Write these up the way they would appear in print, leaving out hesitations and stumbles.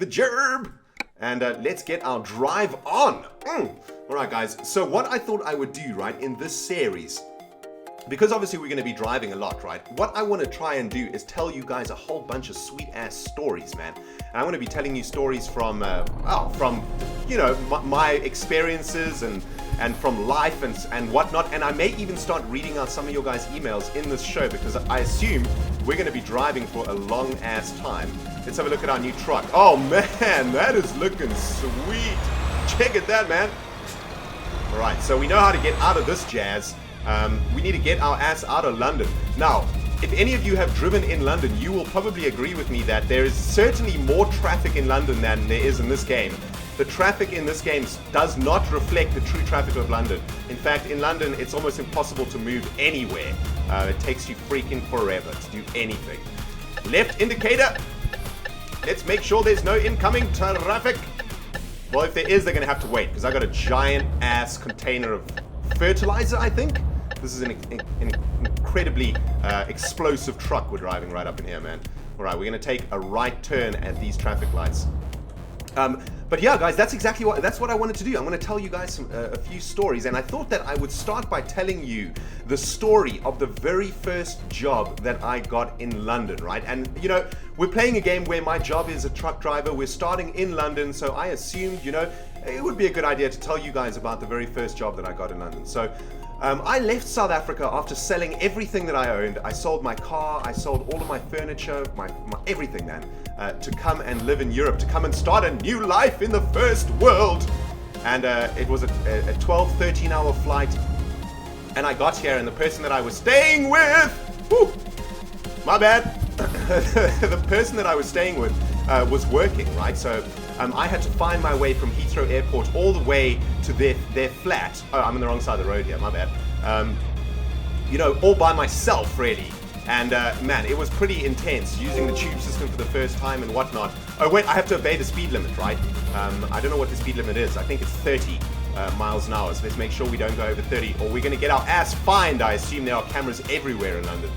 the gerb, and let's get our drive on. All right, guys. So what I thought I would do, right, in this series, because obviously we're going to be driving a lot, right? What I want to try and do is tell you guys a whole bunch of sweet-ass stories, man. And I want to be telling you stories from you know, my experiences and from life and whatnot. And I may even start reading out some of your guys' emails in this show because I assume we're going to be driving for a long-ass time. Let's have a look at our new truck. Oh, man, that is looking sweet. Check at that, man. All right, so we know how to get out of this jazz. We need to get our ass out of London. Now, if any of you have driven in London, you will probably agree with me that there is certainly more traffic in London than there is in this game. The traffic in this game does not reflect the true traffic of London. In fact, in London, it's almost impossible to move anywhere. It takes you freaking forever to do anything. Left indicator. Let's make sure there's no incoming traffic. Well, if there is, they're going to have to wait because I got a giant ass container of fertilizer, I think. This is an incredibly explosive truck we're driving right up in here, man. All right, we're going to take a right turn at these traffic lights. But yeah, guys, that's what I wanted to do. I'm going to tell you guys a few stories, and I thought that I would start by telling you the story of the very first job that I got in London, right? And you know, we're playing a game where my job is a truck driver. We're starting in London, so I assumed, you know, it would be a good idea to tell you guys about the very first job that I got in London. So I left South Africa after selling everything that I owned. I sold my car, I sold all of my furniture, my everything, man, to come and live in Europe, to come and start a new life in the first world. And it was a 12, 13-hour flight. And I got here, and the person that I was staying with, my bad, the person that I was staying with was working, right? So I had to find my way from Heathrow Airport all the way to their flat. Oh, I'm on the wrong side of the road here, my bad. You know, all by myself, really. And man, it was pretty intense using the tube system for the first time and whatnot. Oh wait, I have to obey the speed limit, right? I don't know what the speed limit is. I think it's 30 miles an hour. So let's make sure we don't go over 30 or we're going to get our ass fined. I assume there are cameras everywhere in London.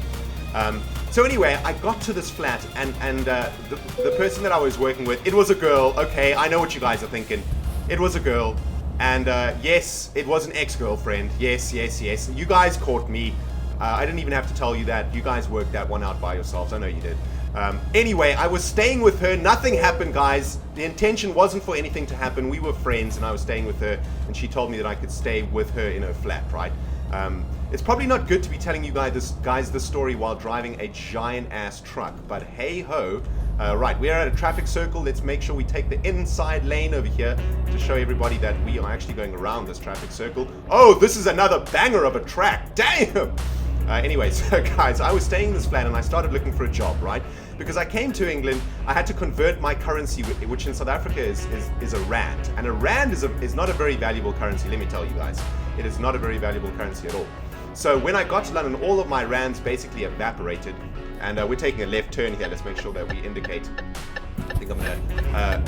So anyway, I got to this flat and the person that I was working with, it was a girl. Okay, I know what you guys are thinking. It was a girl. And yes, it was an ex-girlfriend. Yes. You guys caught me. I didn't even have to tell you that. You guys worked that one out by yourselves. I know you did. Anyway, I was staying with her. Nothing happened, guys. The intention wasn't for anything to happen. We were friends and I was staying with her and she told me that I could stay with her in her flat, right? It's probably not good to be telling you guys this story while driving a giant ass truck, but hey ho. Right, we are at a traffic circle. Let's make sure we take the inside lane over here to show everybody that we are actually going around this traffic circle. Oh, this is another banger of a track. Damn! Anyway, so guys, I was staying in this flat and I started looking for a job, right? Because I came to England, I had to convert my currency, which in South Africa is a rand. And a rand is not a very valuable currency, let me tell you guys. It is not a very valuable currency at all. So when I got to London, all of my rands basically evaporated. And we're taking a left turn here. Let's make sure that we indicate. I think I'm going to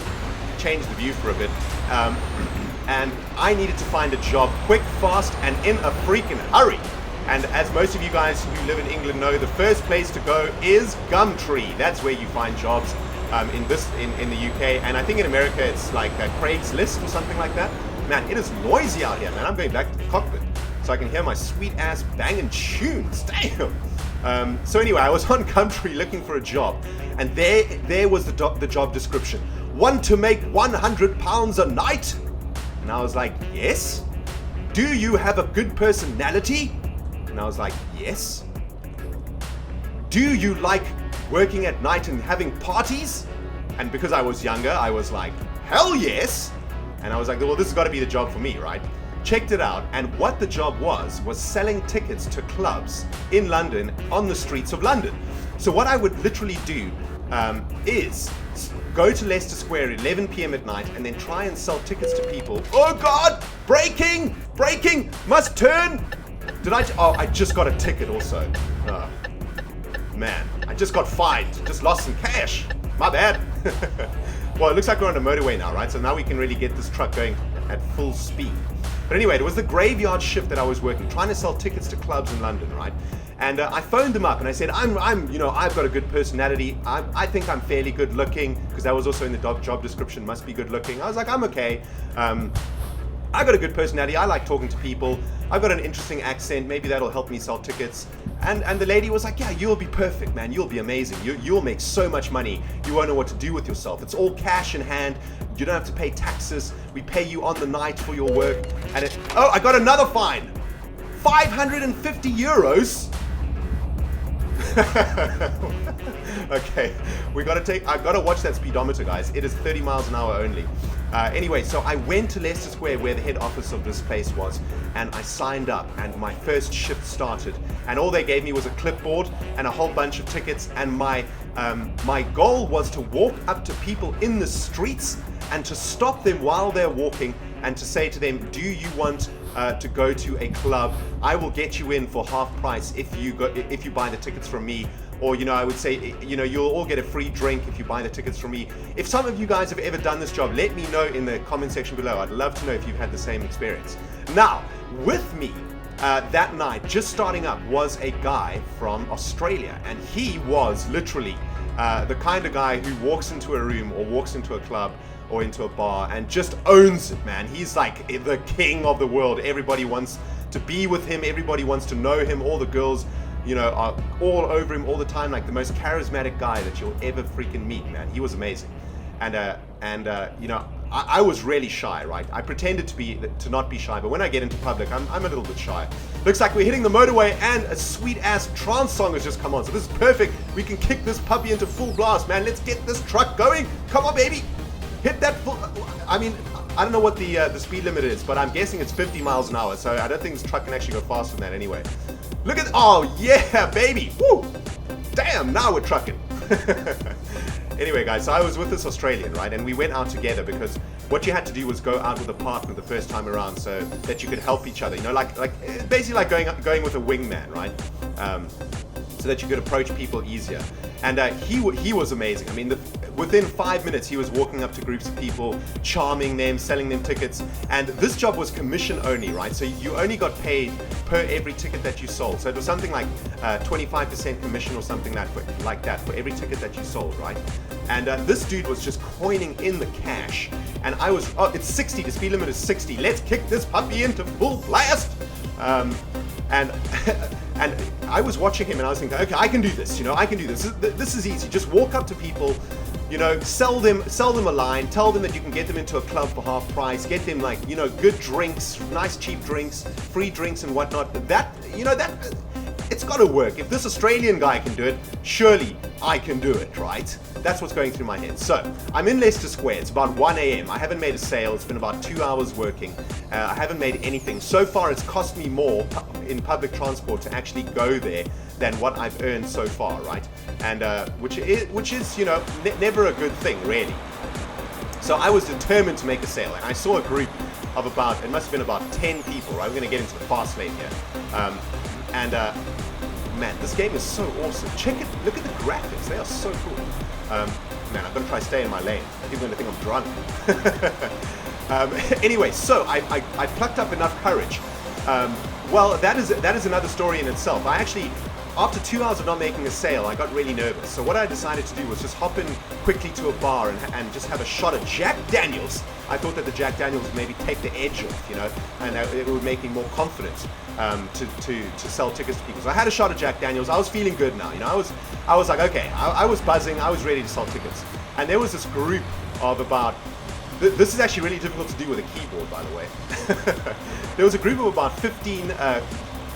change the view for a bit. And I needed to find a job quick, fast, and in a freaking hurry. And as most of you guys who live in England know, the first place to go is Gumtree. That's where you find jobs in the UK. And I think in America it's like Craigslist or something like that. Man, it is noisy out here, man. I'm going back to the cockpit so I can hear my sweet ass banging tunes. Damn. So anyway, I was on Gumtree looking for a job, and there was the job description. Want to make £100 a night? And I was like, yes. Do you have a good personality? And I was like, yes. Do you like working at night and having parties? And because I was younger, I was like, hell yes. And I was like, well, this has got to be the job for me, right? Checked it out, and what the job was selling tickets to clubs in London on the streets of London. So what I would literally do is go to Leicester Square at 11 p.m. at night and then try and sell tickets to people. Oh God, braking, must turn. I just got a ticket also. Oh, man, I just got fined, just lost some cash. My bad. Well, it looks like we're on a motorway now, right? So now we can really get this truck going at full speed. But anyway, it was the graveyard shift that I was working, trying to sell tickets to clubs in London, right? And I phoned them up and I said, I've got a good personality. I think I'm fairly good looking, because that was also in the job description, must be good looking. I was like, I'm okay. I got a good personality. I like talking to people. I've got an interesting accent. Maybe that'll help me sell tickets. And the lady was like, yeah, you'll be perfect, man. You'll be amazing. You'll make so much money. You won't know what to do with yourself. It's all cash in hand. You don't have to pay taxes. We pay you on the night for your work. And oh, I got another fine. 550 euros. Okay, I've got to watch that speedometer, guys. It is 30 miles an hour only. Anyway, so I went to Leicester Square, where the head office of this place was, and I signed up, and my first shift started, and all they gave me was a clipboard and a whole bunch of tickets, and my goal was to walk up to people in the streets and to stop them while they're walking and to say to them, do you want to go to a club? I will get you in for half price if you buy the tickets from me. Or, I would say, you'll all get a free drink if you buy the tickets from me. If some of you guys have ever done this job, let me know in the comment section below. I'd love to know if you've had the same experience. Now, with me that night, just starting up, was a guy from Australia. And he was literally the kind of guy who walks into a room or walks into a club or into a bar and just owns it, man. He's like the king of the world. Everybody wants to be with him. Everybody wants to know him. All the girls, are all over him all the time, like the most charismatic guy that you'll ever freaking meet, man. He was amazing. And I was really shy, right? I pretended to not be shy, but when I get into public, I'm a little bit shy. Looks like we're hitting the motorway, and a sweet-ass trance song has just come on, so this is perfect. We can kick this puppy into full blast, man. Let's get this truck going. Come on, baby. Hit that full... I mean, I don't know what the speed limit is, but I'm guessing it's 50 miles an hour, so I don't think this truck can actually go faster than that anyway. Look at... Oh, yeah, baby. Woo! Damn, now we're trucking. Anyway, guys, so I was with this Australian, right? And we went out together because what you had to do was go out with a partner the first time around so that you could help each other. Like basically like going with a wingman, right? So that you could approach people easier. And he was amazing. I mean, within 5 minutes, he was walking up to groups of people, charming them, selling them tickets. And this job was commission only, right? So you only got paid per every ticket that you sold. So it was something like 25% commission or something like that for every ticket that you sold, right? And this dude was just coining in the cash. And I was, it's 60, the speed limit is 60. Let's kick this puppy into full blast. And I was watching him and I was thinking, okay, I can do this, I can do this. This is easy. Just walk up to people, sell them a line, tell them that you can get them into a club for half price, get them like, good drinks, nice cheap drinks, free drinks and whatnot. That it's got to work. If this Australian guy can do it, surely I can do it, right? That's what's going through my head. So I'm in Leicester Square. It's about 1 a.m. I haven't made a sale. It's been about 2 hours working. I haven't made anything. So far, it's cost me more in public transport to actually go there than what I've earned so far, right? And which is never a good thing, really. So I was determined to make a sale, and I saw a group of it must have been about 10 people, right? We're going to get into the fast lane here. Man, this game is so awesome. Check it, look at the graphics, they are so cool. Man, I'm going to try to stay in my lane. People are going to think I'm drunk. Anyway, so I plucked up enough courage. Well, that is another story in itself. I actually, after 2 hours of not making a sale, I got really nervous. So what I decided to do was just hop in quickly to a bar and just have a shot of Jack Daniels. I thought that the Jack Daniels would maybe take the edge off, and it would make me more confident to sell tickets to people. So I had a shot of Jack Daniels. I was feeling good now, I was like, okay, I was buzzing. I was ready to sell tickets. And there was this group of about, this is actually really difficult to do with a keyboard, by the way. There was a group of about 15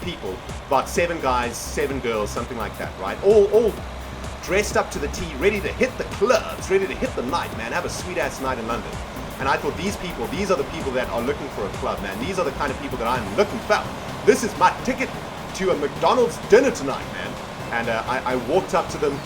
people, about 7 guys, 7 girls, something like that, right? All dressed up to the T, ready to hit the clubs, ready to hit the night, man, have a sweet-ass night in London. And I thought, these are the people that are looking for a club, man. These are the kind of people that I'm looking for. This is my ticket to a McDonald's dinner tonight, man. And I walked up to them,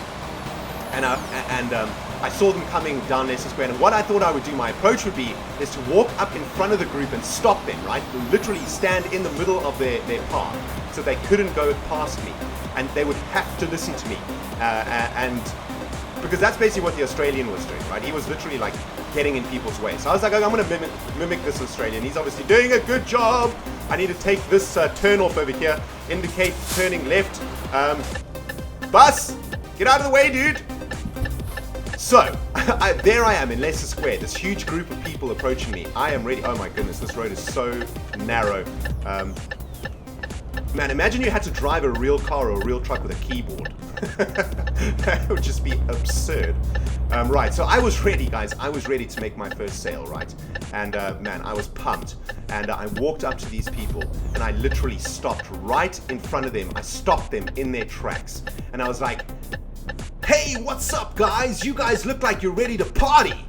and I saw them coming down Leicester Square. And what I thought I would do, my approach would be, is to walk up in front of the group and stop them, right? Literally stand in the middle of their path, so they couldn't go past me, and they would have to listen to me. And because that's basically what the Australian was doing, right? He was literally like getting in people's way. So I was like, I'm going to mimic this Australian. He's obviously doing a good job. I need to take this turn off over here, indicate turning left. Bus, get out of the way, dude. So, there I am in Leicester Square, this huge group of people approaching me. I am ready. Oh my goodness, this road is so narrow. Man, imagine you had to drive a real car or a real truck with a keyboard. That would just be absurd. Right, so I was ready, guys. I was ready to make my first sale, right? And man, I was pumped. And I walked up to these people and I literally stopped right in front of them. I stopped them in their tracks. And I was like, hey, what's up, guys? You guys look like you're ready to party.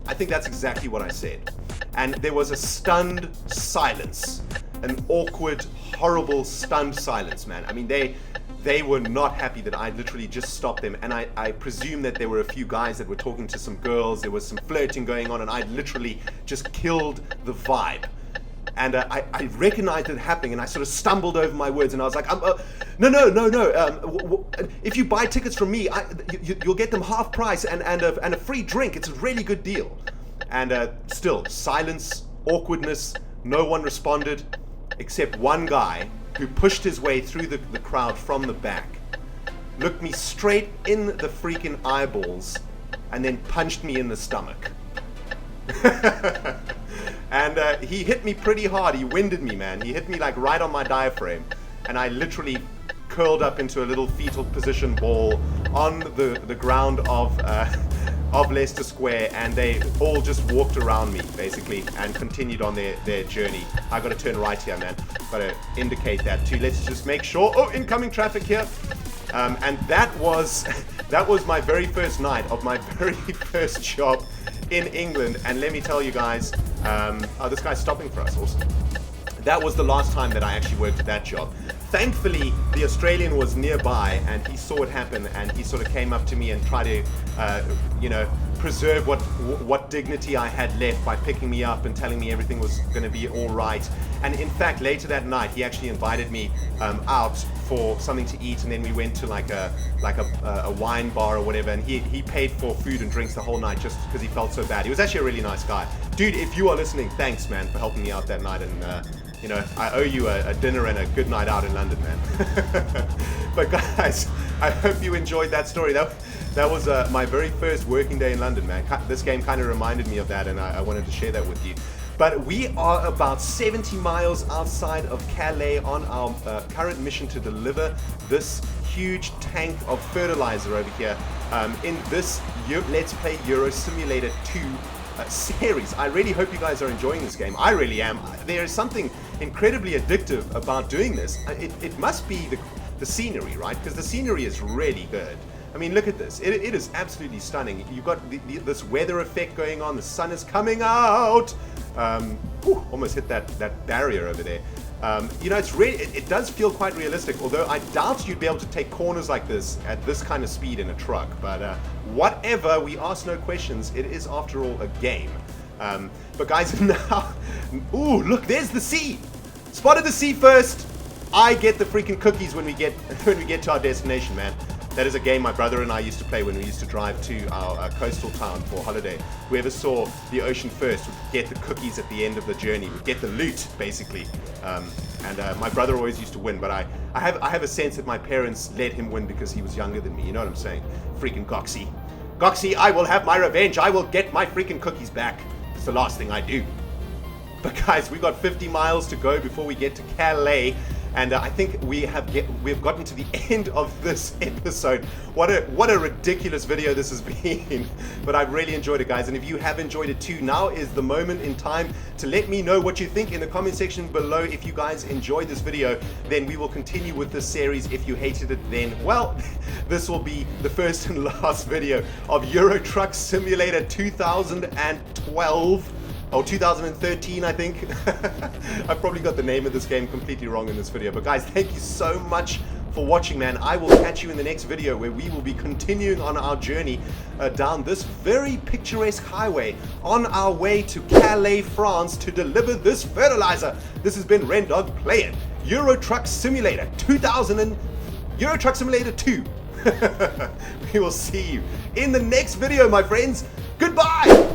I think that's exactly what I said. And there was a stunned silence. An awkward, horrible, stunned silence, man. I mean, they were not happy that I literally just stopped them. And I presume that there were a few guys that were talking to some girls. There was some flirting going on, and I literally just killed the vibe. And I recognized it happening, and I sort of stumbled over my words, and I was like, no. If you buy tickets from me, you'll get them half price and a free drink. It's a really good deal. And still, silence, awkwardness, no one responded, except one guy who pushed his way through the crowd from the back, looked me straight in the freaking eyeballs, and then punched me in the stomach. And he hit me pretty hard. He winded me, man. He hit me like right on my diaphragm, and I literally curled up into a little fetal position ball on the ground of Leicester Square, and they all just walked around me basically and continued on their journey. I got to turn right here, man. Got to indicate that too. Let's just make sure. Oh, incoming traffic here. And that was my very first night of my very first job in England. And let me tell you guys, oh, this guy's stopping for us. Awesome. That was the last time that I actually worked at that job. Thankfully, the Australian was nearby, and he saw it happen, and he sort of came up to me and tried to, preserve what dignity I had left by picking me up and telling me everything was going to be all right. And in fact, later that night, he actually invited me out for something to eat, and then we went to like a wine bar or whatever, and he paid for food and drinks the whole night just because he felt so bad. He was actually a really nice guy. Dude, if you are listening, thanks, man, for helping me out that night, and I owe you a dinner and a good night out in London, man. But guys, I hope you enjoyed that story. That was my very first working day in London, man. This game kind of reminded me of that, and I wanted to share that with you. But we are about 70 miles outside of Calais on our current mission to deliver this huge tank of fertilizer over here in this Let's Play Euro Simulator 2 series. I really hope you guys are enjoying this game. I really am. There is something incredibly addictive about doing this. It must be the scenery, right? Because the scenery is really good. I mean, look at this. It is absolutely stunning. You've got this weather effect going on. The sun is coming out. Almost hit that barrier over there. It's really, it does feel quite realistic, although I doubt you'd be able to take corners like this at this kind of speed in a truck. But whatever, we ask no questions. It is, after all, a game. But guys, now, ooh, look, there's the sea. Spotted the sea first. I get the freaking cookies when we get to our destination, man. That is a game my brother and I used to play when we used to drive to our coastal town for holiday. Whoever saw the ocean first would get the cookies at the end of the journey, would get the loot, basically. And my brother always used to win, but I have a sense that my parents let him win because he was younger than me. You know what I'm saying? Freaking Goxie. Goxie, I will have my revenge. I will get my freaking cookies back. It's the last thing I do. But guys, we got 50 miles to go before we get to Calais. And I think we've gotten to the end of this episode. What a ridiculous video this has been. But I've really enjoyed it, guys. And if you have enjoyed it too, now is the moment in time to let me know what you think in the comment section below. If you guys enjoyed this video, then we will continue with this series. If you hated it, then, well, this will be the first and last video of Euro Truck Simulator 2012. Oh, 2013, I think. I've probably got the name of this game completely wrong in this video. But guys, thank you so much for watching, man. I will catch you in the next video where we will be continuing on our journey down this very picturesque highway on our way to Calais, France to deliver this fertilizer. This has been Rendog playing Euro Truck Simulator 2. We will see you in the next video, my friends. Goodbye.